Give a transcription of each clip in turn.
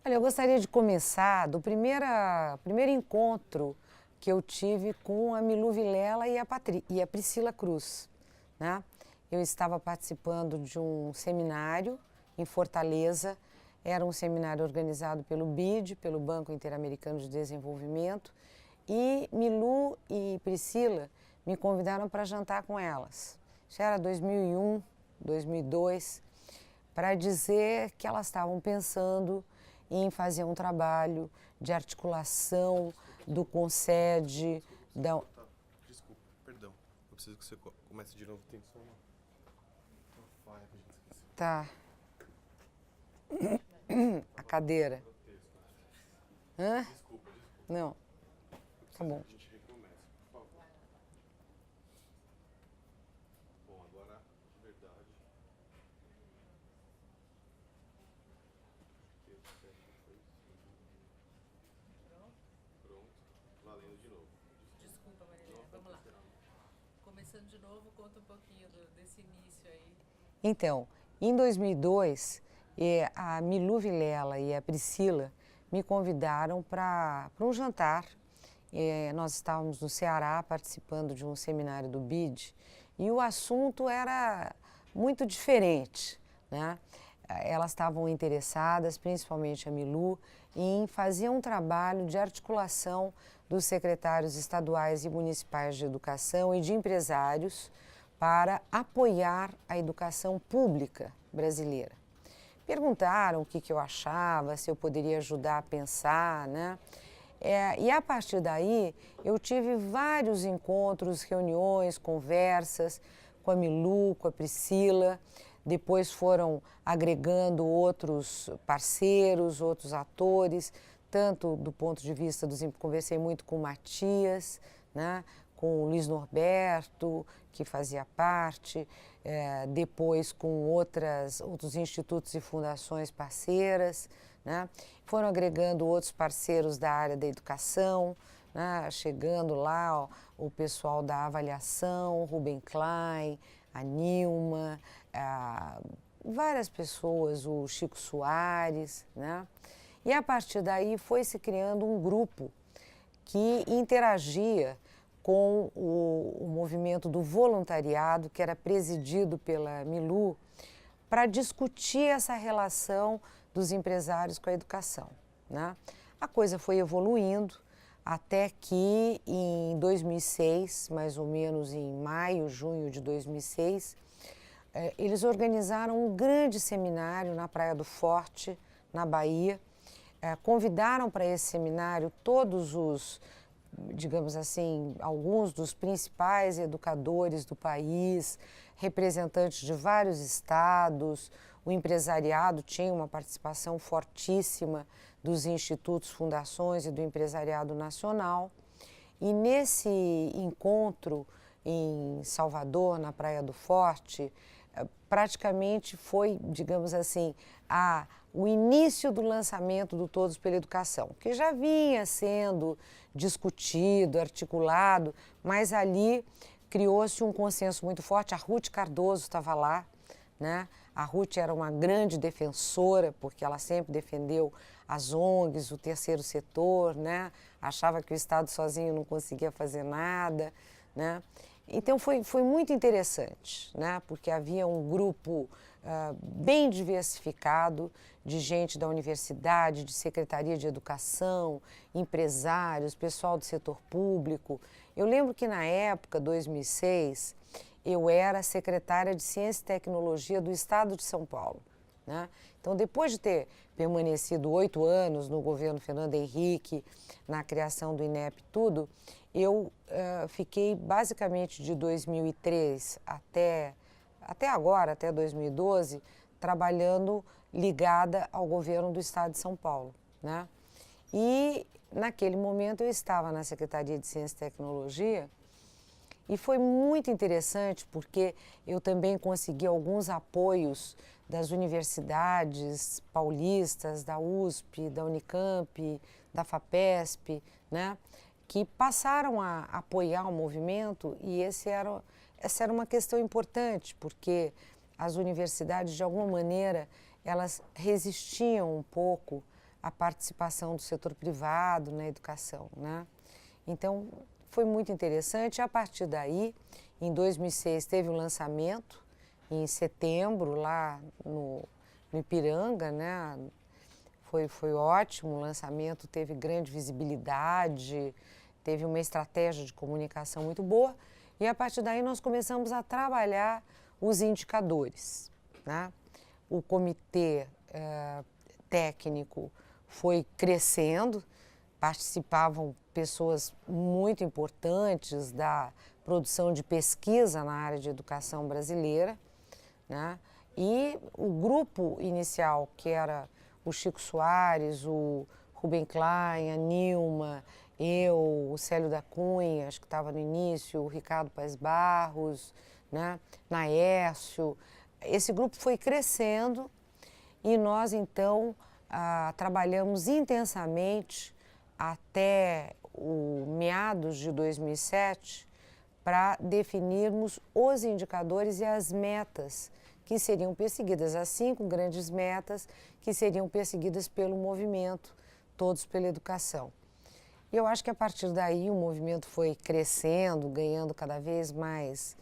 Olha, eu gostaria de começar do primeiro encontro que eu tive com a Milu Vilela e a Priscila Cruz, né? Eu estava participando de um seminário em Fortaleza, era um seminário organizado pelo BID, pelo Banco Interamericano de Desenvolvimento, e Milu e Priscila me convidaram para jantar com elas. Isso era 2001, 2002, para dizer que elas estavam pensando em fazer um trabalho de articulação do CONSED, da... Desculpa, perdão. Eu preciso que você comece de novo. Tem só uma falha que a gente esqueceu. Tá. A cadeira. Hã? Desculpa. Não. Tá bom. A gente recomeça, por favor. Bom, agora, de verdade. Pronto. Valendo de novo. Desculpa, Marilene, vamos lá. Começando de novo, conta um pouquinho desse início aí. Então, em 2002, a Milu Vilela e a Priscila me convidaram para um jantar. Nós estávamos no Ceará participando de um seminário do BID e o assunto era muito diferente, né? Elas estavam interessadas, principalmente a Milu, em fazer um trabalho de articulação dos secretários estaduais e municipais de educação e de empresários para apoiar a educação pública brasileira. Perguntaram o que eu achava, se eu poderia ajudar a pensar, né? E a partir daí eu tive vários encontros, reuniões, conversas com a Milu, com a Priscila. Depois foram agregando outros parceiros, outros atores, tanto do ponto de vista dos... Conversei muito com o Matias, né? Com o Luiz Norberto, que fazia parte, depois com outros institutos e fundações parceiras, né? Foram agregando outros parceiros da área da educação, né? Chegando lá o pessoal da avaliação, Rubem Klein, a Nilma, várias pessoas, o Chico Soares, né? E a partir daí foi se criando um grupo que interagia com o movimento do voluntariado, que era presidido pela Milu, para discutir essa relação dos empresários com a educação, né? A coisa foi evoluindo até que em 2006, mais ou menos em maio, junho de 2006, eles organizaram um grande seminário na Praia do Forte, na Bahia. Convidaram para esse seminário todos os, digamos assim, alguns dos principais educadores do país, representantes de vários estados. O empresariado tinha uma participação fortíssima dos institutos, fundações e do empresariado nacional. E nesse encontro em Salvador, na Praia do Forte, praticamente foi, digamos assim, o início do lançamento do Todos pela Educação, que já vinha sendo discutido, articulado, mas ali criou-se um consenso muito forte. A Ruth Cardoso estava lá, né? A Ruth era uma grande defensora, porque ela sempre defendeu as ONGs, o terceiro setor, né? Achava que o Estado sozinho não conseguia fazer nada, né? Então foi muito interessante, né? Porque havia um grupo bem diversificado de gente da universidade, de secretaria de educação, empresários, pessoal do setor público. Eu lembro que na época, 2006, eu era secretária de Ciência e Tecnologia do Estado de São Paulo, né? Então, depois de ter permanecido 8 anos no governo Fernando Henrique, na criação do INEP e tudo, eu fiquei basicamente de 2003 até agora, até 2012, trabalhando ligada ao governo do Estado de São Paulo, né? E naquele momento eu estava na Secretaria de Ciência e Tecnologia e foi muito interessante porque eu também consegui alguns apoios das universidades paulistas, da USP, da Unicamp, da FAPESP, né? Que passaram a apoiar o movimento e essa era uma questão importante, porque as universidades, de alguma maneira, elas resistiam um pouco a participação do setor privado na educação, né? Então, foi muito interessante. A partir daí, em 2006, teve o lançamento, em setembro, lá no Ipiranga, né? Foi ótimo o lançamento, teve grande visibilidade, teve uma estratégia de comunicação muito boa. E a partir daí nós começamos a trabalhar os indicadores, né? O comitê técnico foi crescendo, participavam pessoas muito importantes da produção de pesquisa na área de educação brasileira, né? E o grupo inicial, que era o Chico Soares, o Rubem Klein, a Nilma, eu, o Célio da Cunha, acho que estava no início, o Ricardo Paes Barros, né? Naércio. Esse grupo foi crescendo e nós, então, trabalhamos intensamente até o meados de 2007 para definirmos os indicadores e as metas que seriam perseguidas, as 5 grandes metas que seriam perseguidas pelo movimento Todos pela Educação. E eu acho que a partir daí o movimento foi crescendo, ganhando cada vez mais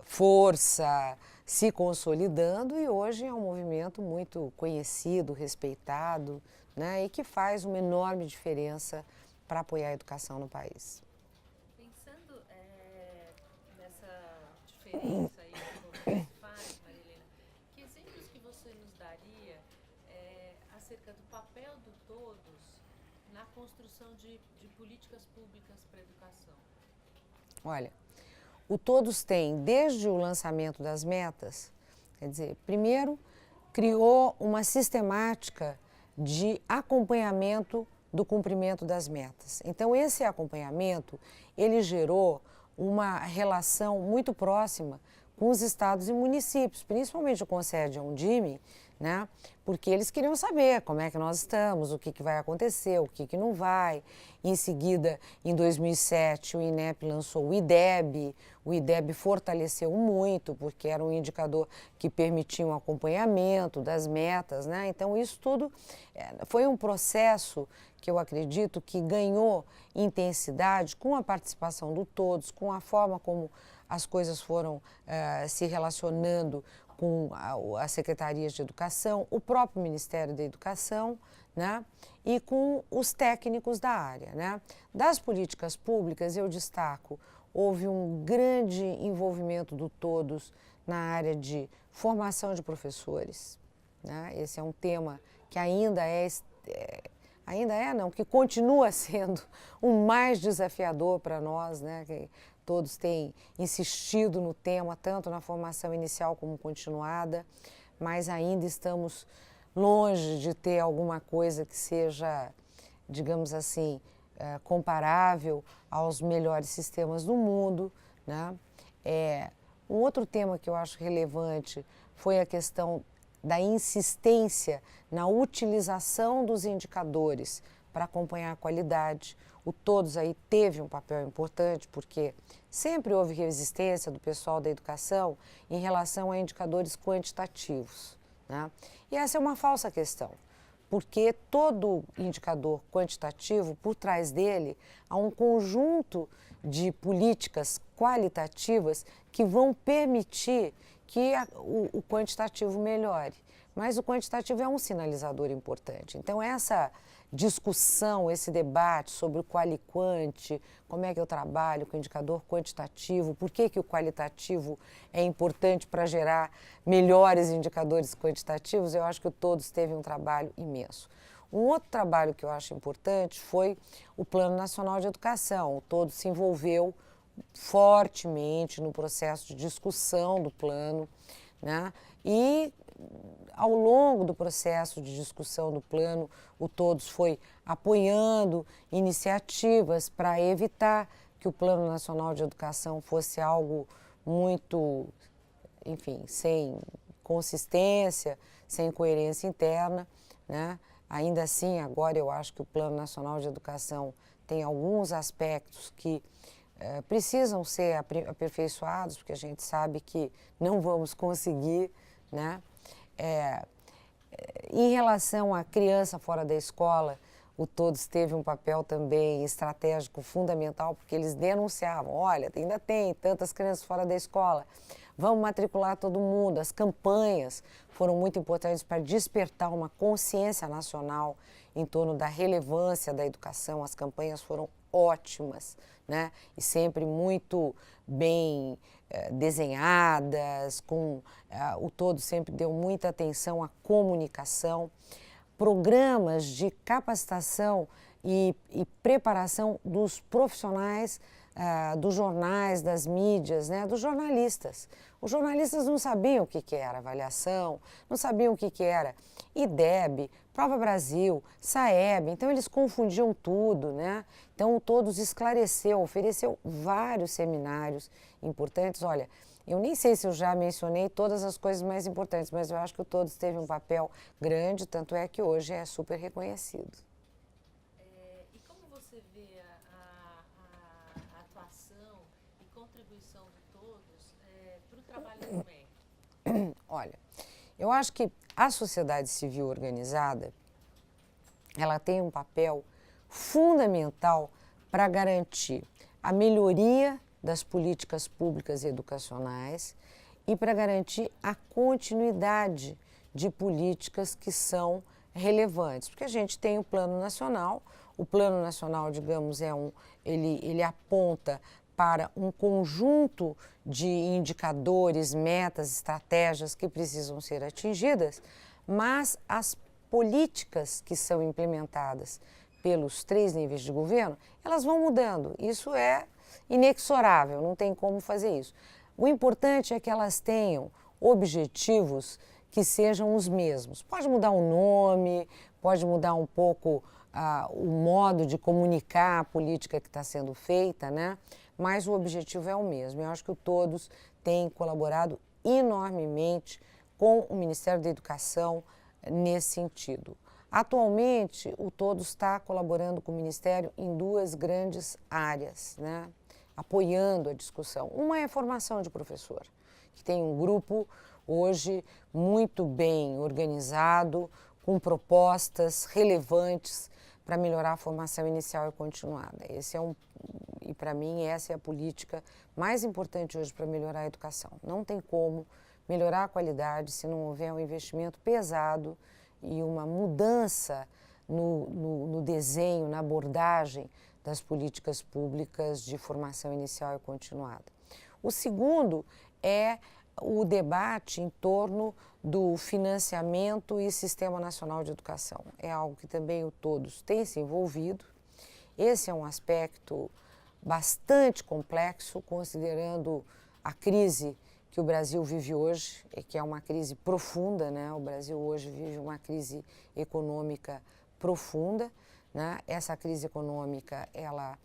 força, se consolidando, e hoje é um movimento muito conhecido, respeitado, né, e que faz uma enorme diferença para apoiar a educação no país. Pensando nessa diferença aí que o movimento faz, Marilena, que exemplos que você nos daria acerca do papel do Todos na construção de políticas públicas para a educação? Olha, o Todos tem, desde o lançamento das metas, quer dizer, primeiro criou uma sistemática de acompanhamento do cumprimento das metas. Então, esse acompanhamento, ele gerou uma relação muito próxima com os estados e municípios, principalmente o Concede a Undime, né? Porque eles queriam saber como é que nós estamos, o que vai acontecer, o que não vai. Em seguida, em 2007, o INEP lançou o IDEB. O IDEB fortaleceu muito, porque era um indicador que permitia um acompanhamento das metas, né? Então, isso tudo foi um processo que eu acredito que ganhou intensidade com a participação do Todos, com a forma como as coisas foram se relacionando com as secretarias de educação, o próprio Ministério da Educação, né? E com os técnicos da área, né? Das políticas públicas, eu destaco, houve um grande envolvimento do Todos na área de formação de professores, né? Esse é um tema que que continua sendo o mais desafiador para nós, né? Que todos têm insistido no tema, tanto na formação inicial como continuada, mas ainda estamos longe de ter alguma coisa que seja, digamos assim, comparável aos melhores sistemas do mundo, né? Um outro tema que eu acho relevante foi a questão da insistência na utilização dos indicadores para acompanhar a qualidade. O Todos aí teve um papel importante, porque sempre houve resistência do pessoal da educação em relação a indicadores quantitativos, né? E essa é uma falsa questão, porque todo indicador quantitativo, por trás dele, há um conjunto de políticas qualitativas que vão permitir que o quantitativo melhore. Mas o quantitativo é um sinalizador importante. Então, essa discussão, esse debate sobre o quali-quanti, como é que eu trabalho com o indicador quantitativo, por que o qualitativo é importante para gerar melhores indicadores quantitativos, eu acho que o Todos teve um trabalho imenso. Um outro trabalho que eu acho importante foi o Plano Nacional de Educação. O Todos se envolveu fortemente no processo de discussão do plano, né? E ao longo do processo de discussão do plano, o Todos foi apoiando iniciativas para evitar que o Plano Nacional de Educação fosse algo muito, enfim, sem consistência, sem coerência interna, né? Ainda assim, agora eu acho que o Plano Nacional de Educação tem alguns aspectos que precisam ser aperfeiçoados, porque a gente sabe que não vamos conseguir, né? Em relação à criança fora da escola, o Todos teve um papel também estratégico fundamental, porque eles denunciavam, olha, ainda tem tantas crianças fora da escola, vamos matricular todo mundo. As campanhas foram muito importantes para despertar uma consciência nacional em torno da relevância da educação. As campanhas foram ótimas, né? E sempre muito bem desenhadas, o Todo sempre deu muita atenção à comunicação. Programas de capacitação e preparação dos profissionais dos jornais, das mídias, né, dos jornalistas. Os jornalistas não sabiam o que era avaliação, não sabiam o que era IDEB, Prova Brasil, SAEB, então eles confundiam tudo, né? Então o Todos esclareceu, ofereceu vários seminários importantes. Olha, eu nem sei se eu já mencionei todas as coisas mais importantes, mas eu acho que o Todos teve um papel grande, tanto é que hoje é super reconhecido. E como você vê a atuação e contribuição de Todos para o trabalho do MEC? Olha, eu acho que a sociedade civil organizada, ela tem um papel fundamental para garantir a melhoria das políticas públicas e educacionais e para garantir a continuidade de políticas que são relevantes. Porque a gente tem o Plano Nacional, digamos, ele aponta para um conjunto de indicadores, metas, estratégias que precisam ser atingidas, mas as políticas que são implementadas pelos 3 níveis de governo, elas vão mudando. Isso é inexorável, não tem como fazer isso. O importante é que elas tenham objetivos que sejam os mesmos. Pode mudar o nome, pode mudar um pouco o modo de comunicar a política que está sendo feita, né? Mas o objetivo é o mesmo. Eu acho que o Todos tem colaborado enormemente com o Ministério da Educação nesse sentido. Atualmente, o Todos está colaborando com o Ministério em 2 grandes áreas, né? Apoiando a discussão. Uma é a formação de professor, que tem um grupo hoje muito bem organizado, com propostas relevantes para melhorar a formação inicial e continuada. E para mim essa é a política mais importante hoje para melhorar a educação. Não tem como melhorar a qualidade se não houver um investimento pesado e uma mudança no desenho, na abordagem das políticas públicas de formação inicial e continuada. O segundo é o debate em torno do financiamento e Sistema Nacional de Educação. É algo que também o Todos tem se envolvido. Esse é um aspecto bastante complexo, considerando a crise que o Brasil vive hoje, e que é uma crise profunda, né? O Brasil hoje vive uma crise econômica profunda, né? Essa crise econômica, ela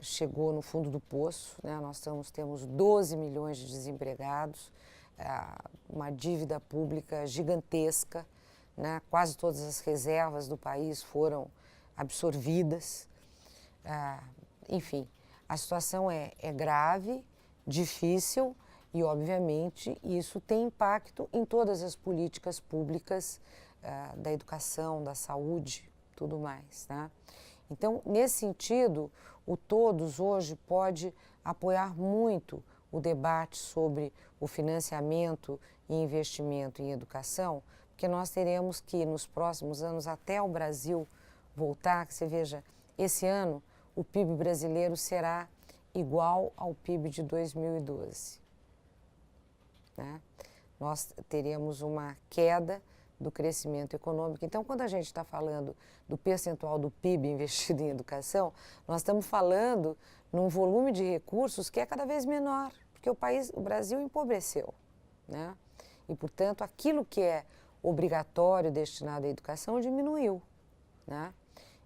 chegou no fundo do poço, né? Nós temos 12 milhões de desempregados, uma dívida pública gigantesca, né? Quase todas as reservas do país foram absorvidas. Enfim, a situação é grave, difícil e, obviamente, isso tem impacto em todas as políticas públicas da educação, da saúde, tudo mais, né? Então, nesse sentido, o Todos hoje pode apoiar muito o debate sobre o financiamento e investimento em educação, porque nós teremos que, nos próximos anos, até o Brasil voltar, que você veja, esse ano o PIB brasileiro será igual ao PIB de 2012. Né? Nós teremos uma queda do crescimento econômico. Então, quando a gente está falando do percentual do PIB investido em educação, nós estamos falando num volume de recursos que é cada vez menor, porque o Brasil empobreceu, né? E, portanto, aquilo que é obrigatório destinado à educação diminuiu, né?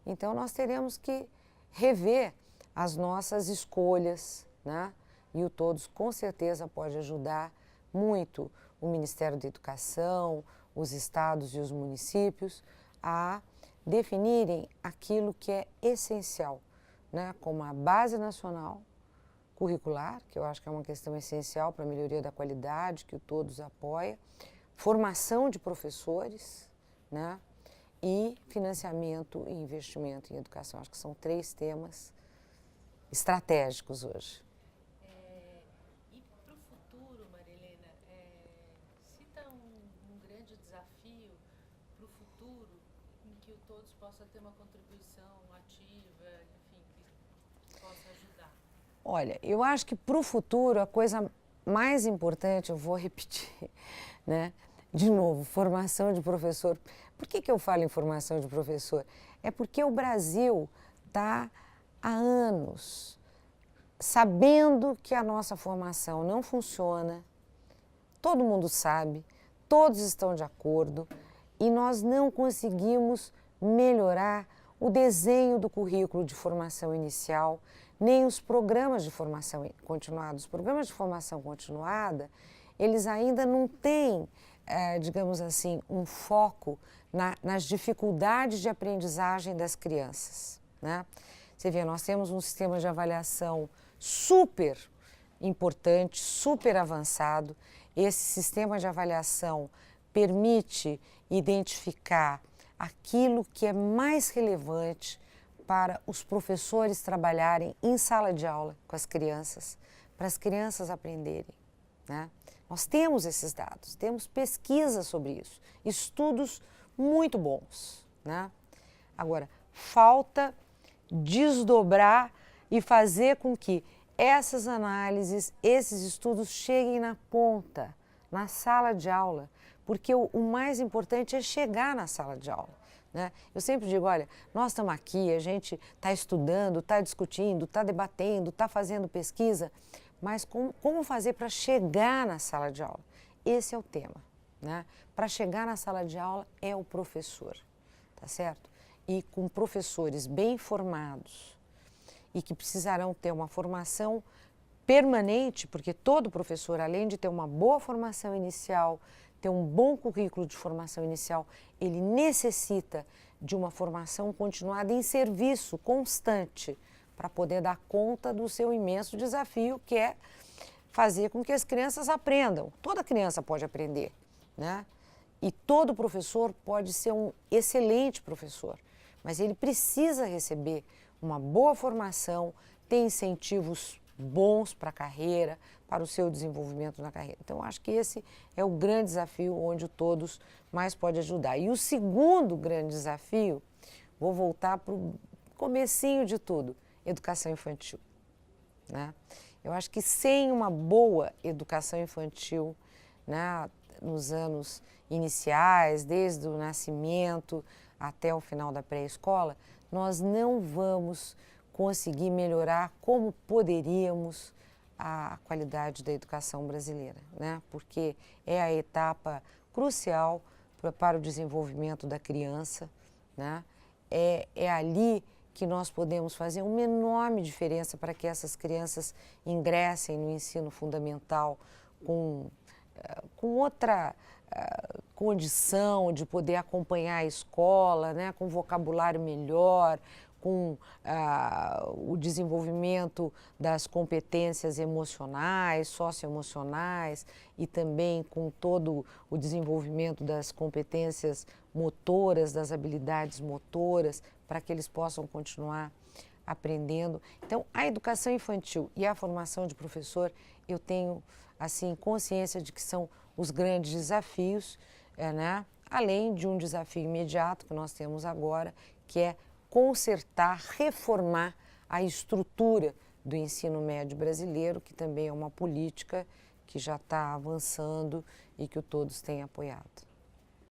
Então, nós teremos que rever as nossas escolhas, né? E o Todos, com certeza, pode ajudar muito o Ministério da Educação, os estados e os municípios a definirem aquilo que é essencial, né? Como a base nacional curricular, que eu acho que é uma questão essencial para a melhoria da qualidade, que o Todos apoia, formação de professores, né? E financiamento e investimento em educação. Acho que são 3 temas estratégicos hoje. E para o futuro, Marilena, cita um grande desafio para o futuro em que o Todos possa ter uma contribuição ativa, enfim, que possa ajudar. Olha, eu acho que para o futuro a coisa mais importante, eu vou repetir, né? De novo, formação de professor. Por que eu falo em formação de professor? É porque o Brasil está há anos sabendo que a nossa formação não funciona, todo mundo sabe, todos estão de acordo e nós não conseguimos melhorar o desenho do currículo de formação inicial, nem os programas de formação continuada. Os programas de formação continuada, eles ainda não têm, digamos assim, um foco nas dificuldades de aprendizagem das crianças, né? Você vê, nós temos um sistema de avaliação super importante, super avançado. Esse sistema de avaliação permite identificar aquilo que é mais relevante para os professores trabalharem em sala de aula com as crianças, para as crianças aprenderem, né? Nós temos esses dados, temos pesquisas sobre isso, estudos muito bons, né? Agora, falta desdobrar e fazer com que essas análises, esses estudos cheguem na ponta, na sala de aula, porque o mais importante é chegar na sala de aula, né? Eu sempre digo, olha, nós estamos aqui, a gente está estudando, está discutindo, está debatendo, está fazendo pesquisa, mas como fazer para chegar na sala de aula? Esse é o tema, né? Para chegar na sala de aula é o professor, tá certo? E com professores bem formados e que precisarão ter uma formação permanente, porque todo professor, além de ter uma boa formação inicial, ter um bom currículo de formação inicial, ele necessita de uma formação continuada em serviço constante para poder dar conta do seu imenso desafio, que é fazer com que as crianças aprendam. Toda criança pode aprender, né? E todo professor pode ser um excelente professor, mas ele precisa receber uma boa formação, ter incentivos bons para a carreira, para o seu desenvolvimento na carreira. Então, acho que esse é o grande desafio onde o Todos mais pode ajudar. E o segundo grande desafio, vou voltar para o comecinho de tudo, educação infantil, né? Eu acho que sem uma boa educação infantil, né, nos anos iniciais, desde o nascimento até o final da pré-escola, nós não vamos conseguir melhorar como poderíamos a qualidade da educação brasileira, né? Porque é a etapa crucial para o desenvolvimento da criança, né? É ali que nós podemos fazer uma enorme diferença para que essas crianças ingressem no ensino fundamental com outra condição de poder acompanhar a escola, né, com vocabulário melhor, com o desenvolvimento das competências emocionais, socioemocionais e também com todo o desenvolvimento das competências motoras, das habilidades motoras, para que eles possam continuar aprendendo. Então, a educação infantil e a formação de professor, eu tenho assim consciência de que são os grandes desafios, né? Além de um desafio imediato que nós temos agora, que é consertar, reformar a estrutura do ensino médio brasileiro, que também é uma política que já está avançando e que o Todos tem apoiado.